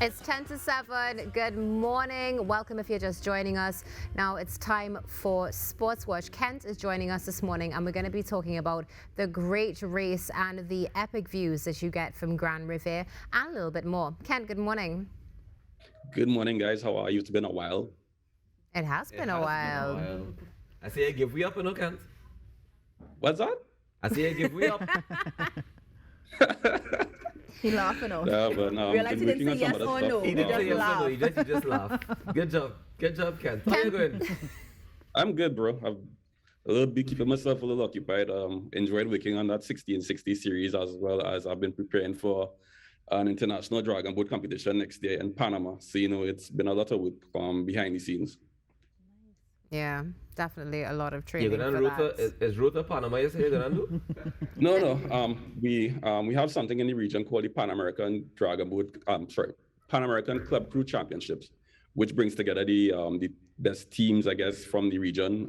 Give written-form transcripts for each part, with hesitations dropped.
It's 10 to 7. Good morning. Welcome if you're just joining us. Now it's time for Sports Watch. Kent is joining us this morning, and we're going to be talking about the great race and the epic views that you get from Grand Riviere and a little bit more. Kent, good morning. Good morning, guys. How are you? It's been a while. It has been a while. I say I give we up, Kent. What's that? I say I give we up. He laughing off. Yeah, but no, Realize he didn't say yes or no. He just didn't laugh. no, he just laugh. Good job, Kent. How you going? I'm good, bro. I've a little bit keeping myself a little occupied. Enjoyed working on that 1660 series, as well as I've been preparing for an international dragon boat competition next year in Panama. So, it's been a lot of work behind the scenes. Yeah, definitely a lot of training. You're gonna is Rota Panama you say you're gonna do? No. We have something in the region called the Pan American Dragon Boat, Pan American Club Crew Championships, which brings together the best teams, I guess, from the region,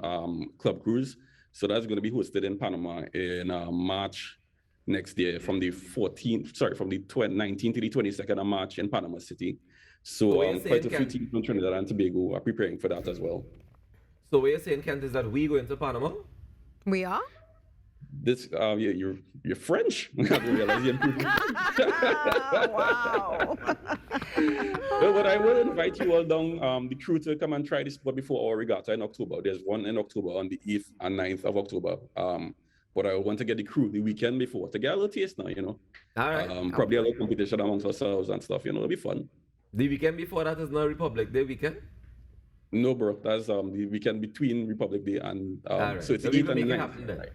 club crews. So that's going to be hosted in Panama in March next year, from the 19th to the 22nd of March in Panama City. So quite a few teams from Trinidad and Tobago are preparing for that as well. So what you're saying, Kent, is that we go into Panama? We are? This you're French. I didn't realize you improved. Wow. Well, but I will invite you all down, the crew, to come and try this sport before our regatta in October. There's one in October on the 8th and 9th of October. But I want to get the crew the weekend before to get a little taste now, All right. Probably a little competition amongst ourselves and stuff, it'll be fun. The weekend before that is not Republic Day weekend? No, bro, that's the weekend between Republic Day and right. so it's so 8th and 9th. Right.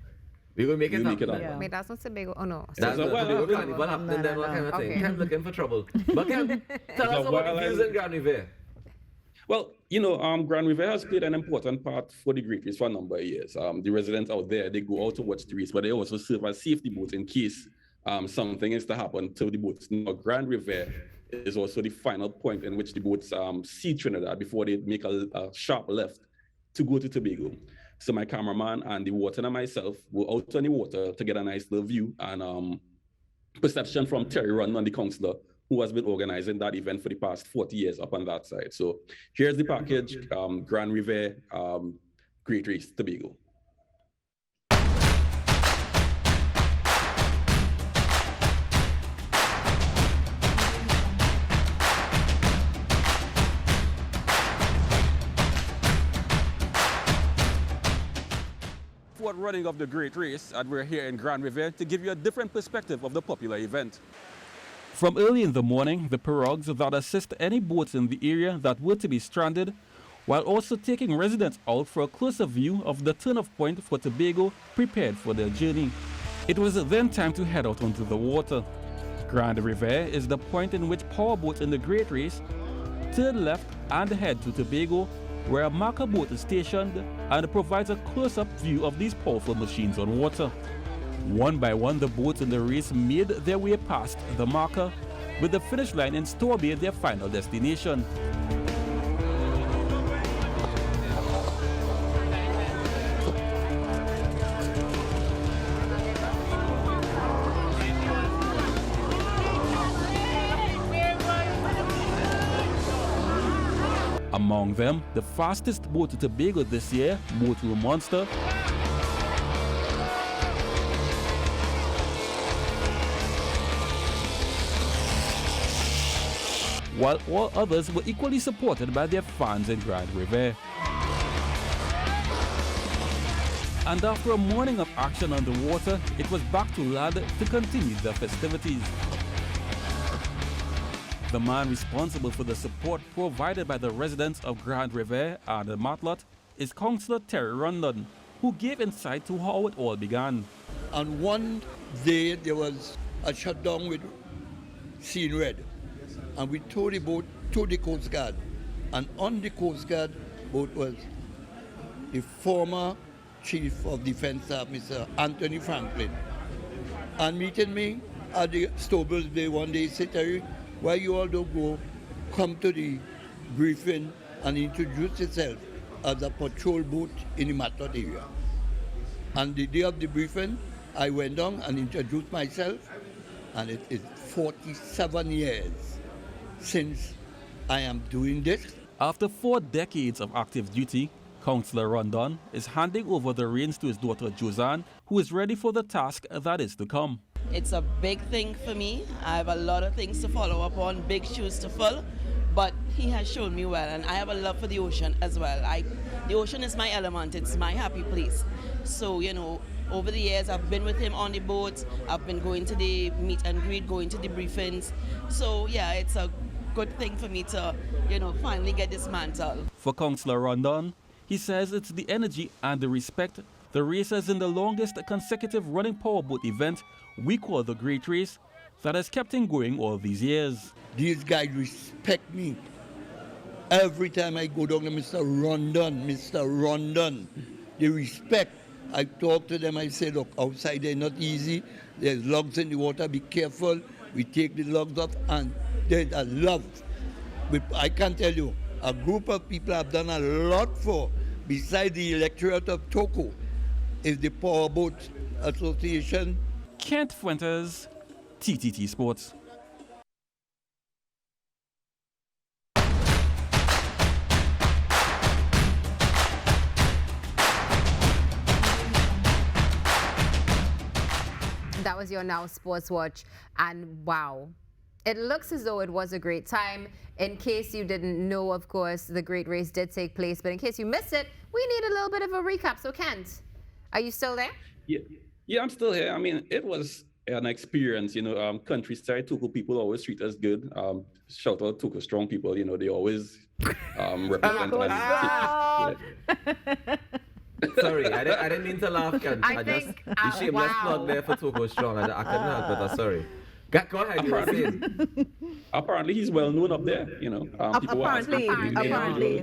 We're going to make it happen. Yeah. Wait, that's not Tobago. Oh, no. That's So, not well, Tobago Carnival happening then, what kind of thing. Okay. Kent looking for trouble. But Kent, tell us about the views in Grand Riviere. Well, Grand Riviere has played an important part for the Great Race for a number of years. The residents out there, they go out to watch the race, but they also serve as safety boats in case something is to happen to the boats. Now, Grand Riviere is also the final point in which the boats see Trinidad before they make a sharp left to go to Tobago. So my cameraman and the water and myself were out on the water to get a nice little view and perception from Terry Run, the counselor, who has been organizing that event for the past 40 years up on that side. So here's the package, Grand Riviere, Great Race, Tobago. Running of the Great Race, and we're here in Grand Riviere to give you a different perspective of the popular event. From early in the morning, the pirogues that assist any boats in the area that were to be stranded, while also taking residents out for a closer view of the turn-off point for Tobago prepared for their journey. It was then time to head out onto the water. Grand Riviere is the point in which powerboats in the Great Race turn left and head to Tobago, where a marker boat is stationed and provides a close-up view of these powerful machines on water. One by one, the boats in the race made their way past the marker, with the finish line in Storby their final destination. Among them, the fastest boat to Tobago this year, Motul Monster, while all others were equally supported by their fans in Grand Riviere. And after a morning of action on the water, it was back to land to continue the festivities. The man responsible for the support provided by the residents of Grand Riviere and the Matlot is Councillor Terry Rondon, who gave insight to how it all began. On one day, there was a shutdown with Scene Red, and we towed the boat to the Coast Guard. And on the Coast Guard boat was the former Chief of Defense Staff, Mr. Anthony Franklin. And meeting me at the Stoble's Bay one day, said, Terry, why you all don't go, come to the briefing and introduce yourself as a patrol boat in the Matlot area. And the day of the briefing, I went down and introduced myself, and it is 47 years since I am doing this. After 4 decades of active duty, Councillor Rondon is handing over the reins to his daughter Josanne, who is ready for the task that is to come. It's a big thing for me. I have a lot of things to follow up on, big shoes to fill, but he has shown me well, and I have a love for the ocean as well. The ocean is my element, it's my happy place. So, over the years, I've been with him on the boats, I've been going to the meet and greet, going to the briefings. So, yeah, it's a good thing for me to, finally get this mantle. For Councillor Rondon, he says it's the energy and the respect the racers in the longest consecutive running powerboat event we call the Great Race that has kept him going all these years. These guys respect me. Every time I go down to Mr. Rondon, they respect. I talk to them, I say, look, outside they're not easy. There's logs in the water, be careful. We take the logs off, and there's a love. But I can tell you, a group of people have done a lot for, besides the electorate of Tobago, is the Powerboat Association. Kent Fuentes, TTT Sports. That was your Now Sports Watch, and wow, it looks as though it was a great time. In case you didn't know, of course, the Great Race did take place, but in case you missed it, we need a little bit of a recap. So Kent, are you still there? Yeah, I'm still here. I mean, it was an experience, countryside Togo people always treat us good. Shout out Togo strong people, they always represent us. Sorry, I didn't mean to laugh, Ken. The shameless plug there for Togo Strong. I couldn't help it. I'm sorry. Go ahead, you were saying. Apparently, he's well known up there. Apparently,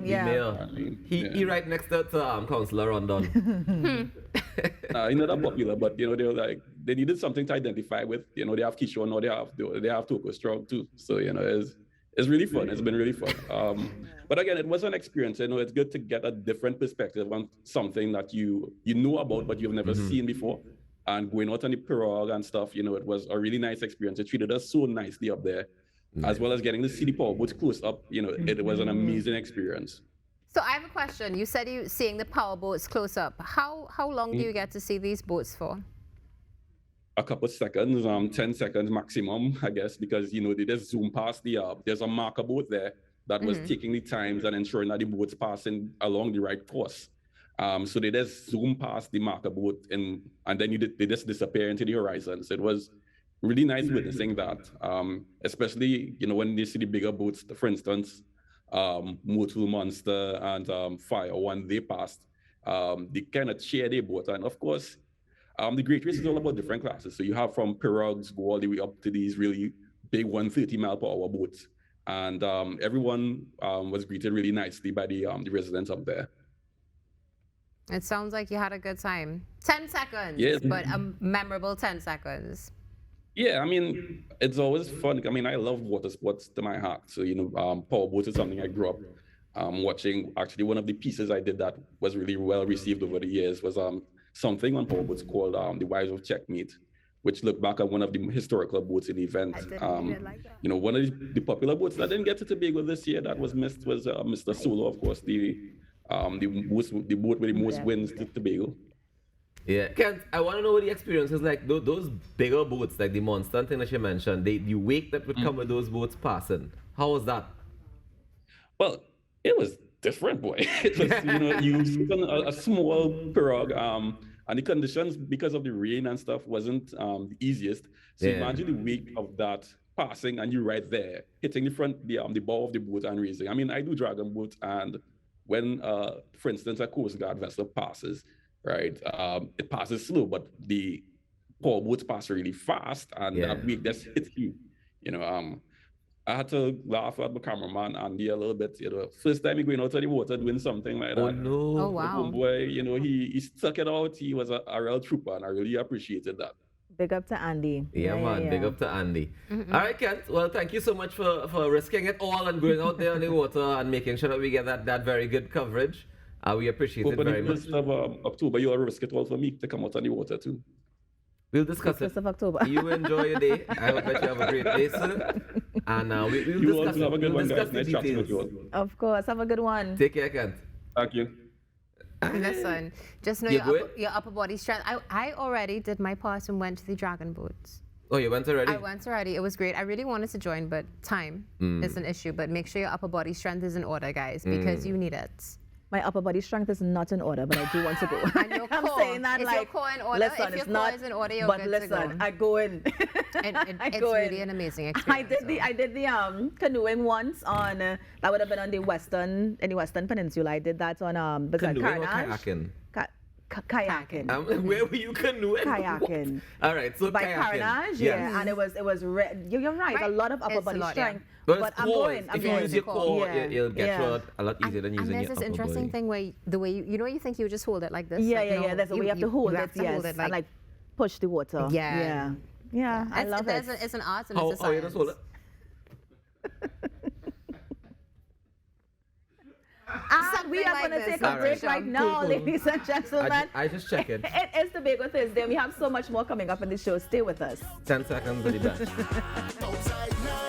yeah. He right next to Councillor Rondon. He's not that popular, but they needed something to identify with. They have Kishon, or they have Togo Strong too. So it's really fun. It's been really fun. But again, it was an experience. It's good to get a different perspective on something that you know about, but you've never seen before. And going out on the pirogue and stuff, it was a really nice experience. It treated us so nicely up there, as well as getting to see the powerboats close up. It was an amazing experience. So I have a question. You said you seeing the powerboats close up. How long do you get to see these boats for? A couple of seconds, 10 seconds maximum, I guess, because they just zoom past there's a marker boat there that was taking the times and ensuring that the boat's passing along the right course. So they just zoom past the marker boat and then they just disappear into the horizon. So it was really nice witnessing that, especially when they see the bigger boats. For instance, Motul Monster and Fire One, they passed. They kind of share their boat, and of course, the Great Race is all about different classes. So you have from pirogues go all the way up to these really big 130-mile-per-hour boats, and everyone was greeted really nicely by the residents up there. It sounds like you had a good time. 10 seconds, yes. But a memorable 10 seconds. Yeah, I mean, it's always fun. I mean, I love water sports to my heart. So, powerboats is something I grew up watching. Actually, one of the pieces I did that was really well received over the years was something on powerboats called The Wives of Checkmate, which looked back at one of the historical boats in the event. One of the popular boats that didn't get to Tobago this year that was missed was Mr. Solo, of course, the boat with the most wins to Tobago. Yeah, Kent, I want to know what the experience is like. Those bigger boats, like the Monster thing that you mentioned, the wake that would come with those boats passing. How was that? Well, it was different, boy. It was, you sit on a small pirogue, and the conditions, because of the rain and stuff, wasn't the easiest. So imagine the wake of that passing, and you're right there, hitting the bow of the boat and raising. I mean, I do dragon boat, and when, for instance, a Coast Guard vessel passes, right, it passes slow, but the powerboats pass really fast, and that wake just hits you. I had to laugh at the cameraman Andy a little bit. First time he going out of the water doing something like that. Oh no! Oh wow! Boy, he stuck it out. He was a real trooper, and I really appreciated that. Big up to Andy. Yeah, man. Big up to Andy. All right, Kent. Well, thank you so much for risking it all and going out there on the water and making sure that we get that very good coverage. We appreciate it very much. Of October, you'll risk it all for me to come out on the water too. We'll discuss it. 1st of October. You enjoy your day. I hope that you have a great day, sir. And we'll You discuss also have a good we'll one, discuss guys. the Nice chatting with details. you all. Of course. Have a good one. Take care, Kent. Thank you. Listen, just know You your upper body strength. I already did my part and went to the dragon boats. Oh, you went already? I went already. It was great. I really wanted to join, but time is an issue. But make sure your upper body strength is in order, guys, because you need it. My upper body strength is not in order, but I do want to go. And your I'm core. saying that Is like, your core in order? listen, If your it's core not, is in order, you're but good listen, to go. I go in. It's go really in. an amazing I experience. did the canoeing once on that would have been on the western peninsula. I did that on beside Canoeing or Carnage. kayaking? Kayaking. Where were you canoeing? Kayaking. All right, so By kayaking. Carnage, Yes. yeah, and it was you're right, a lot of upper It's a body lot, yeah. strength. But But it's I'm core. going. I'm If you going. use your core, Yeah, it'll get yeah. you a lot easier than using And your there's this upper interesting body. thing where the way you think you just hold it like this. Yeah, like, yeah, no, yeah. That's the way you have to hold it, yes, like, and like push the water. Yeah. Yeah. I love it. It's an art and How it's a you just hold science. it? And we Something are like going to this. take a All break right. right now, Cool. ladies and gentlemen. I just check it. It is Tobago Thursday. We have so much more coming up in the show. Stay with us. 10 seconds, I'll be back. Outside now.